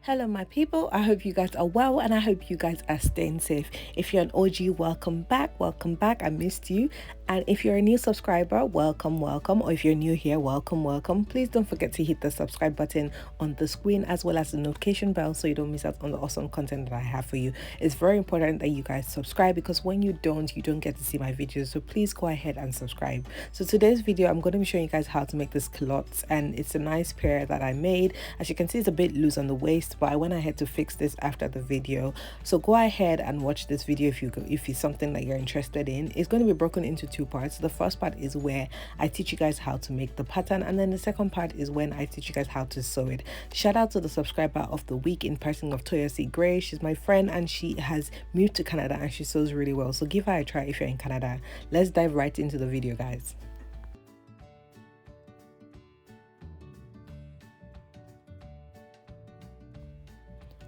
Hello my people, I hope you guys are well and I hope you guys are staying safe. If you're an OG, welcome back, I missed you. And if you're a new subscriber, welcome, or if you're new here, welcome. Please don't forget to hit the subscribe button on the screen as well as the notification bell so you don't miss out on the awesome content that I have for you. It's very important that you guys subscribe because when you don't get to see my videos, so please go ahead and subscribe. So today's video, I'm going to be showing you guys how to make this culottes, and it's a nice pair that I made. As you can see, it's a bit loose on the waist, but I went ahead to fix this after the video. So go ahead and watch this video if it's something that you're interested in. It's going to be broken into two parts. The first part is where I teach you guys how to make the pattern, and then the second part is when I teach you guys how to sew it. Shout out to the subscriber of the week in person of Toyosi Gray. She's my friend and she has moved to Canada and she sews really well, so give her a try if you're in Canada. Let's dive right into the video, guys.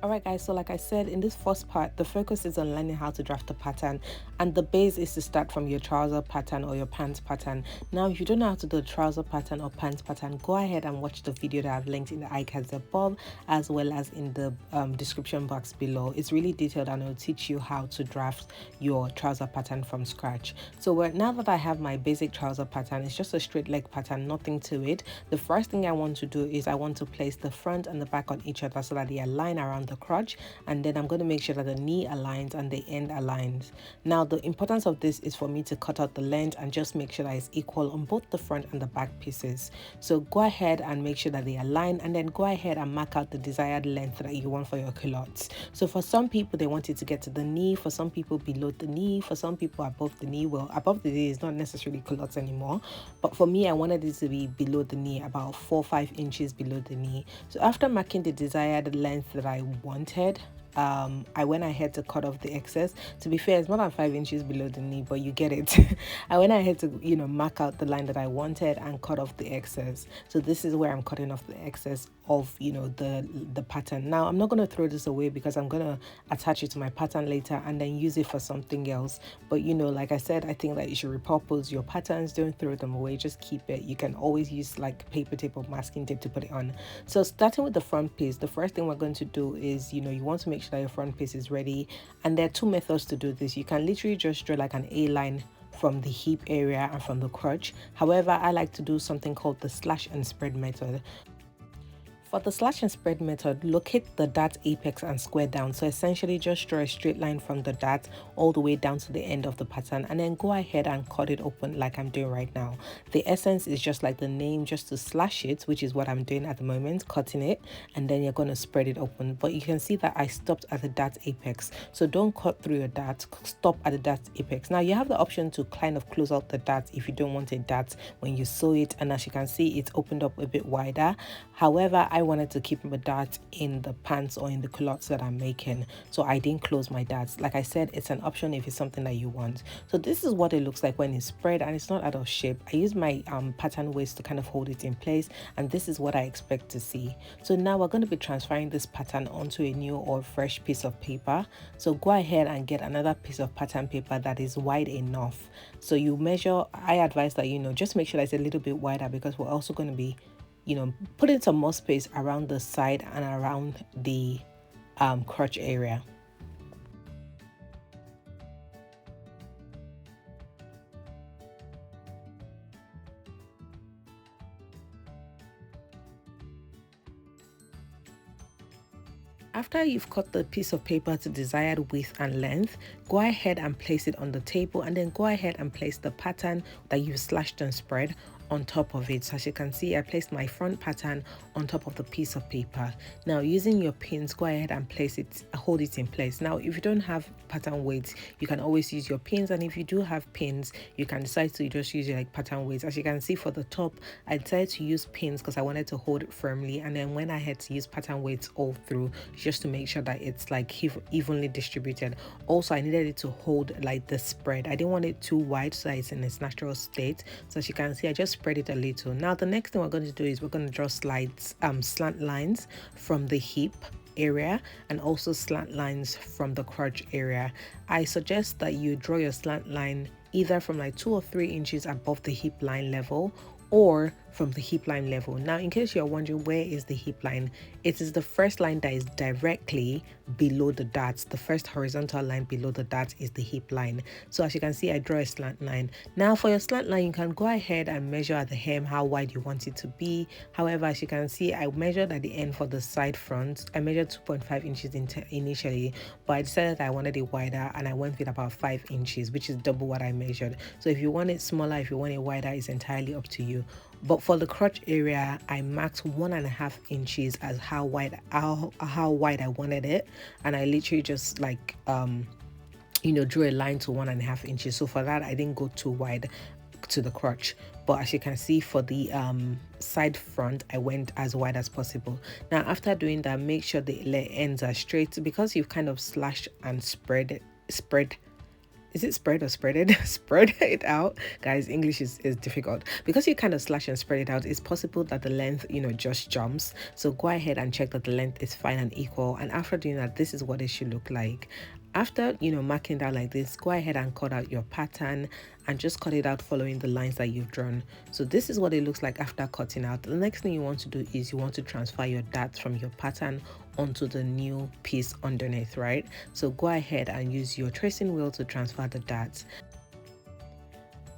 Alright guys, so like I said, in this first part, the focus is on learning how to draft the pattern, and the base is to start from your trouser pattern or your pants pattern. Now, if you don't know how to do a trouser pattern or pants pattern, go ahead and watch the video that I've linked in the icons above as well as in the description box below. It's really detailed and it'll teach you how to draft your trouser pattern from scratch. So now that I have my basic trouser pattern, it's just a straight leg pattern, nothing to it. The first thing I want to do is I want to place the front and the back on each other so that they align around the crotch, and then I'm going to make sure that the knee aligns and the end aligns. Now the importance of this is for me to cut out the length and just make sure that it's equal on both the front and the back pieces. So go ahead and make sure that they align, and then go ahead and mark out the desired length that you want for your culottes. So for some people, they want it to get to the knee, for some people below the knee, for some people above the knee. Well, above the knee is not necessarily culottes anymore, but for me I wanted it to be below the knee, about 4 or 5 inches below the knee. So after marking the desired length that I wanted, I went ahead to cut off the excess. To be fair, it's more than 5 inches below the knee, but you get it. I went ahead to mark out the line that I wanted and cut off the excess. So this is where I'm cutting off the excess of the pattern. Now I'm not going to throw this away because I'm going to attach it to my pattern later and then use it for something else. But like I said, I think that you should repurpose your patterns. Don't throw them away, just keep it. You can always use like paper tape or masking tape to put it on. So starting with the front piece, the first thing we're going to do is you want to make sure that your front piece is ready, and there are two methods to do this. You can literally just draw like an A line from the hip area and from the crotch. However, I like to do something called the slash and spread method. For the slash and spread method, locate the dart apex and square down. So essentially just draw a straight line from the dart all the way down to the end of the pattern, and then go ahead and cut it open like I'm doing right now. The essence is just like the name, just to slash it, which is what I'm doing at the moment, cutting it, and then you're going to spread it open. But you can see that I stopped at the dart apex, so don't cut through your dart, stop at the dart apex. Now you have the option to kind of close out the dart if you don't want a dart when you sew it, and as you can see, it's opened up a bit wider. However, I wanted to keep my dart in the pants or in the culottes that I'm making, so I didn't close my darts. Like I said, it's an option if it's something that you want. So this is what it looks like when it's spread and it's not out of shape. I use my pattern waist to kind of hold it in place, and this is what I expect to see. So now we're going to be transferring this pattern onto a new or fresh piece of paper. So go ahead and get another piece of pattern paper that is wide enough. So you measure, I advise that just make sure that it's a little bit wider because we're also going to be putting some more space around the side and around the crotch area. After you've cut the piece of paper to desired width and length, go ahead and place it on the table, and then go ahead and place the pattern that you've slashed and spread on top of it. So as you can see, I placed my front pattern on top of the piece of paper. Now using your pins, go ahead and place it, hold it in place. Now if you don't have pattern weights, you can always use your pins, and if you do have pins, you can decide to just use your pattern weights. As you can see, for the top, I decided to use pins because I wanted to hold it firmly, and then when I had to use pattern weights all through just to make sure that it's like evenly distributed. Also, I needed it to hold like the spread. I didn't want it too wide so that it's in its natural state. So as you can see, I just spread it a little. Now the next thing we're going to do is we're going to draw slant lines from the hip area and also slant lines from the crotch area. I suggest that you draw your slant line either from like 2 or 3 inches above the hip line level, or from the hip line level. Now, in case you're wondering where is the hip line, it is the first line that is directly below the darts. The first horizontal line below the darts is the hip line. So as you can see, I draw a slant line. Now for your slant line, you can go ahead and measure at the hem how wide you want it to be. However, as you can see, I measured at the end for the side front. I measured 2.5 inches initially, but I decided I wanted it wider, and I went with about 5 inches, which is double what I measured. So if you want it smaller, if you want it wider, it's entirely up to you. But for the crotch area, I marked 1.5 inches as how wide I wanted it, and I literally just like drew a line to 1.5 inches. So for that, I didn't go too wide to the crotch, but as you can see, for the side front, I went as wide as possible. Now after doing that, make sure the ends are straight, because you've kind of slashed and spread is it spread or spreaded? Spread it out, guys. English is difficult. Because you kind of slash and spread it out, it's possible that the length just jumps. So go ahead and check that the length is fine and equal, and after doing that, this is what it should look like. After marking that like this, go ahead and cut out your pattern and just cut it out following the lines that you've drawn. So this is what it looks like after cutting out. The next thing you want to do is you want to transfer your darts from your pattern onto the new piece underneath, right? So go ahead and use your tracing wheel to transfer the darts.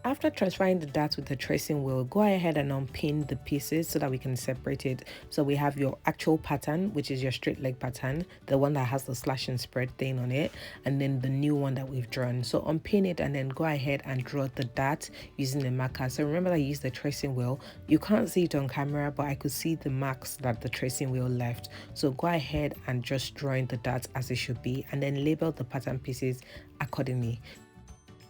After transferring the darts with the tracing wheel, go ahead and unpin the pieces so that we can separate it. So we have your actual pattern, which is your straight leg pattern, the one that has the slash and spread thing on it, and then the new one that we've drawn. So unpin it and then go ahead and draw the dart using the marker. So remember that I used the tracing wheel. You can't see it on camera, but I could see the marks that the tracing wheel left. So go ahead and just drawing the darts as it should be, and then label the pattern pieces accordingly.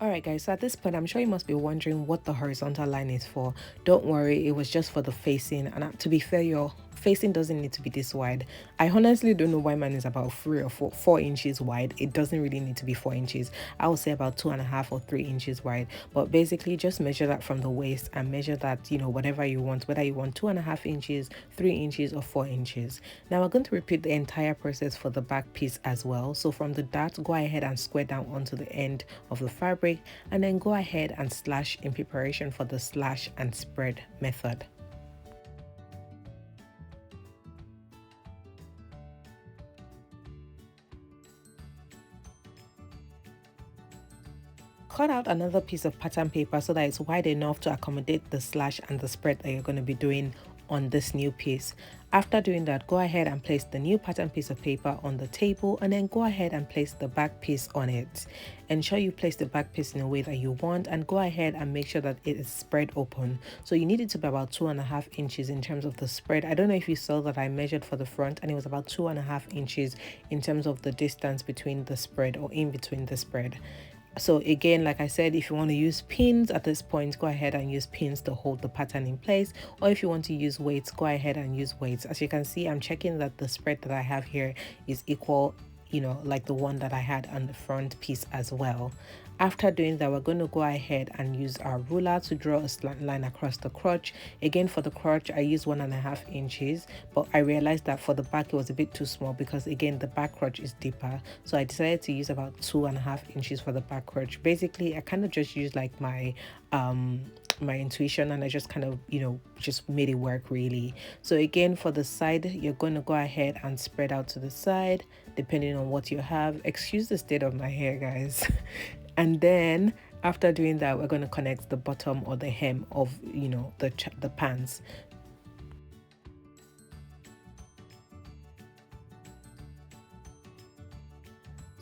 Alright guys, so at this point, I'm sure you must be wondering what the horizontal line is for. Don't worry, it was just for the facing, and to be fair, your facing doesn't need to be this wide. I honestly don't know why mine is about 3 or 4 inches wide. It doesn't really need to be 4 inches. I would say about 2.5 or 3 inches wide, but basically just measure that from the waist and measure that, whatever you want, whether you want 2.5 inches, 3 inches or 4 inches. Now we're going to repeat the entire process for the back piece as well. So from the dart, go ahead and square down onto the end of the fabric, and then go ahead and slash in preparation for the slash and spread method. Cut out another piece of pattern paper so that it's wide enough to accommodate the slash and the spread that you're going to be doing on this new piece. After doing that, go ahead and place the new pattern piece of paper on the table, and then go ahead and place the back piece on it. Ensure you place the back piece in a way that you want, and go ahead and make sure that it is spread open. So you need it to be about 2.5 inches in terms of the spread. I don't know if you saw that I measured for the front, and it was about 2.5 inches in terms of the distance between the spread, or in between the spread. So again, like I said, if you want to use pins at this point, go ahead and use pins to hold the pattern in place, or if you want to use weights, go ahead and use weights. As you can see, I'm checking that the spread that I have here is equal, like the one that I had on the front piece as well. After doing that, we're going to go ahead and use our ruler to draw a slant line across the crotch. Again, for the crotch, I used 1.5 inches, but I realized that for the back it was a bit too small, because again, the back crotch is deeper. So I decided to use about 2.5 inches for the back crotch. Basically, I kind of just used like my intuition, and I just kind of just made it work really. So again, for the side, you're going to go ahead and spread out to the side depending on what you have. Excuse the state of my hair, guys. And then after doing that, we're going to connect the bottom or the hem of the pants.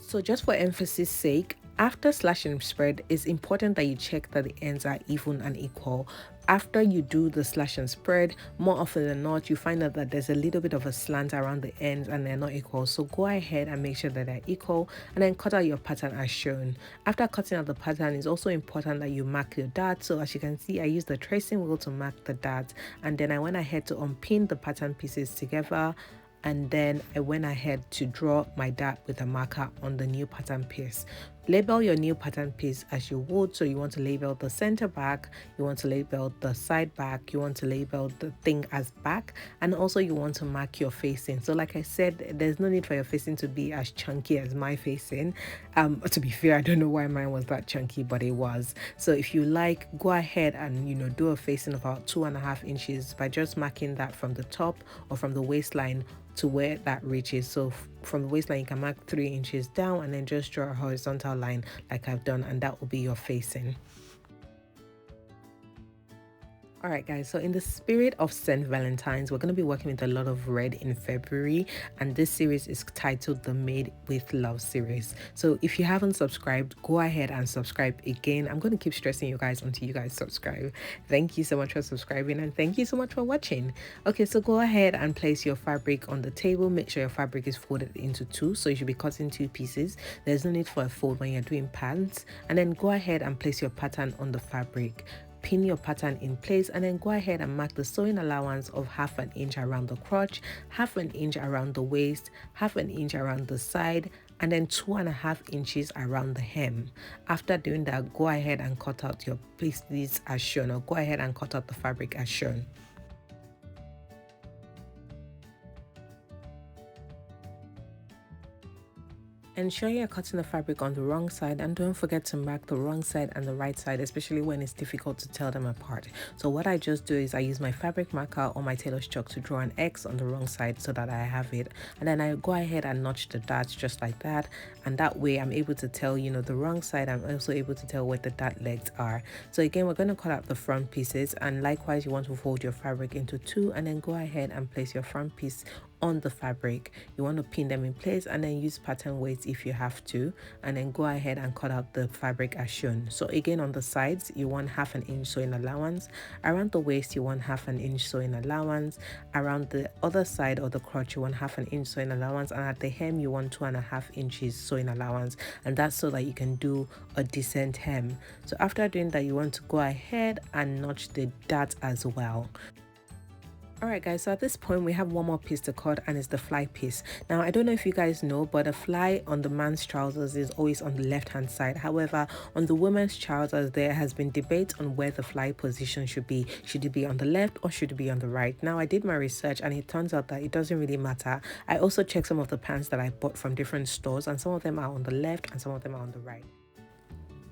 So just for emphasis sake, after slash and spread, it's important that you check that the ends are even and equal. After you do the slash and spread, more often than not, you find out that there's a little bit of a slant around the ends and they're not equal. So go ahead and make sure that they're equal, and then cut out your pattern as shown. After cutting out the pattern, it's also important that you mark your dart. So as you can see, I used the tracing wheel to mark the dart, and then I went ahead to unpin the pattern pieces together, and then I went ahead to draw my dart with a marker on the new pattern piece. Label your new pattern piece as you would. So you want to label the center back, you want to label the side back, you want to label the thing as back, and also you want to mark your facing. So like I said, there's no need for your facing to be as chunky as my facing. To be fair, I don't know why mine was that chunky, but it was. So if you like, go ahead and do a facing of about 2.5 inches by just marking that from the top or from the waistline to where that reaches. So from the waistline you can mark 3 inches down and then just draw a horizontal line like I've done, and that will be your facing. Alright guys, so in the spirit of St. Valentine's, we're going to be working with a lot of red in February, and this series is titled the Made with Love series. So if you haven't subscribed, go ahead and subscribe. Again, I'm going to keep stressing you guys until you guys subscribe. Thank you so much for subscribing, and thank you so much for watching. Okay, so go ahead and place your fabric on the table. Make sure your fabric is folded into 2, so you should be cutting 2 pieces. There's no need for a fold when you're doing pants. And then go ahead and place your pattern on the fabric. Pin your pattern in place, and then go ahead and mark the sewing allowance of 1/2 inch around the crotch, 1/2 inch around the waist, 1/2 inch around the side, and then 2.5 inches around the hem. After doing that, go ahead and cut out your pieces as shown, or go ahead and cut out the fabric as shown. Ensure you're cutting the fabric on the wrong side, and don't forget to mark the wrong side and the right side, especially when it's difficult to tell them apart. So what I just do is I use my fabric marker or my tailor's chalk to draw an X on the wrong side so that I have it, and then I go ahead and notch the darts just like that, and that way I'm able to tell the wrong side. I'm also able to tell where the dart legs are. So again, we're going to cut out the front pieces, and likewise you want to fold your fabric into 2, and then go ahead and place your front piece on the fabric. You want to pin them in place and then use pattern weights if you have to, and then go ahead and cut out the fabric as shown. So again, on the sides you want 1/2 inch sewing allowance, around the waist you want 1/2 inch sewing allowance, around the other side of the crotch you want 1/2 inch sewing allowance, and at the hem you want 2.5 inches sewing allowance, and that's so that you can do a decent hem. So after doing that, you want to go ahead and notch the dart as well. Alright guys, so at this point we have one more piece to cut, and it's the fly piece. Now I don't know if you guys know, but a fly on the man's trousers is always on the left hand side. However, on the women's trousers there has been debate on where the fly position should be. Should it be on the left or should it be on the right? Now I did my research and it turns out that it doesn't really matter. I also checked some of the pants that I bought from different stores, and some of them are on the left and some of them are on the right.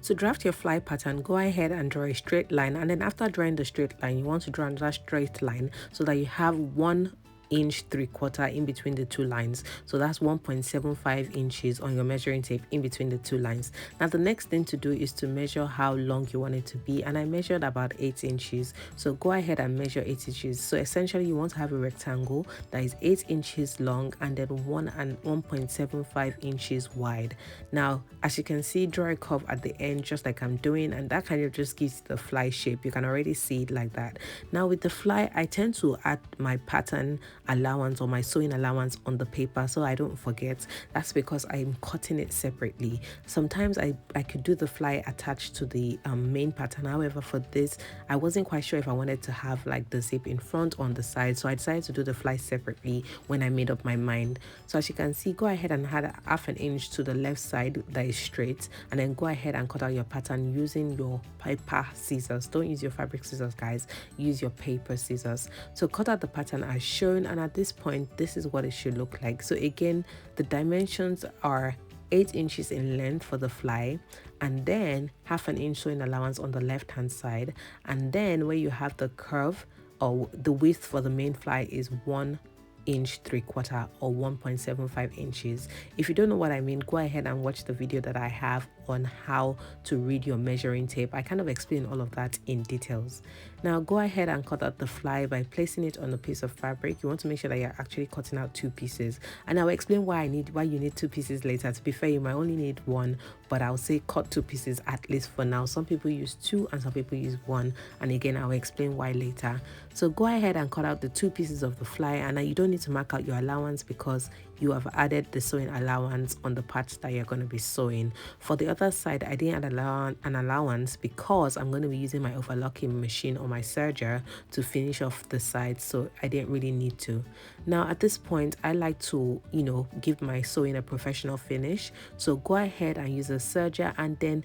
To draft your fly pattern, go ahead and draw a straight line, and then after drawing the straight line, you want to draw another straight line so that you have 1 inch 3/4 in between the 2 lines. So that's 1.75 inches on your measuring tape in between the 2 lines. Now the next thing to do is to measure how long you want it to be, and I measured about 8 inches. So go ahead and measure 8 inches. So essentially you want to have a rectangle that is 8 inches long and then 1.75 inches wide. Now as you can see, draw a curve at the end just like I'm doing, and that kind of just gives the fly shape. You can already see it like that. Now with the fly, I tend to add my pattern allowance or my sewing allowance on the paper so I don't forget. That's because I'm cutting it separately. Sometimes I could do the fly attached to the main pattern. However, for this I wasn't quite sure if I wanted to have like the zip in front or on the side, so I decided to do the fly separately when I made up my mind. So as you can see, go ahead and add 1/2 inch to the left side that is straight, and then go ahead and cut out your pattern using your paper scissors. Don't use your fabric scissors guys, use your paper scissors. So cut out the pattern as shown, and at this point this is what it should look like. So again, the dimensions are 8 inches in length for the fly, and then 1/2 inch sewing allowance on the left hand side, and then where you have the curve or the width for the main fly is 1 inch 3/4 or 1.75 inches. If you don't know what I mean, go ahead and watch the video that I have on how to read your measuring tape. I kind of explain all of that in details. Now go ahead and cut out the fly by placing it on a piece of fabric. You want to make sure that you're actually cutting out 2 pieces, and I'll explain why you need 2 pieces later. To be fair, you might only need 1, but I'll say cut 2 pieces at least for now. Some people use 2 and some people use 1, and again I'll explain why later. So go ahead and cut out the 2 pieces of the fly, and you don't need to mark out your allowance because you have added the sewing allowance on the parts that you're going to be sewing. For the other side, I didn't add an allowance because I'm going to be using my overlocking machine or my serger to finish off the sides, so I didn't really need to. Now at this point, I like to, you know, give my sewing a professional finish, so go ahead and use a serger and then,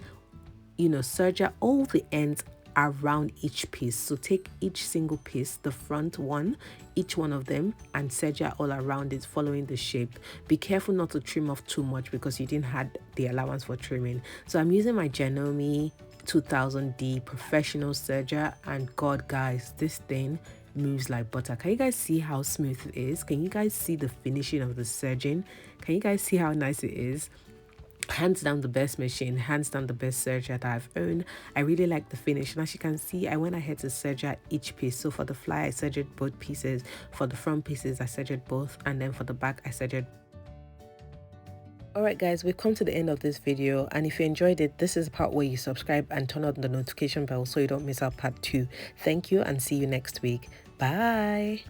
you know, serger all the ends around each piece. So take each single piece, the front one, each one of them, and serger all around it following the shape. Be careful not to trim off too much because you didn't have the allowance for trimming. So I'm using my Genomi 2000D professional serger, and God guys, this thing moves like butter. Can you guys see how smooth it is? Can you guys see the finishing of the serging? Can you guys see how nice it is? Hands down the best machine, hands down the best serger that I've owned. I really like the finish, and as you can see, I went ahead to serger each piece. So for the fly, I sergered both pieces. For the front pieces, I sergered both, and then for the back, I sergered. Alright guys, we've come to the end of this video, and if you enjoyed it, this is the part where you subscribe and turn on the notification bell so you don't miss out part 2. Thank you and see you next week. Bye.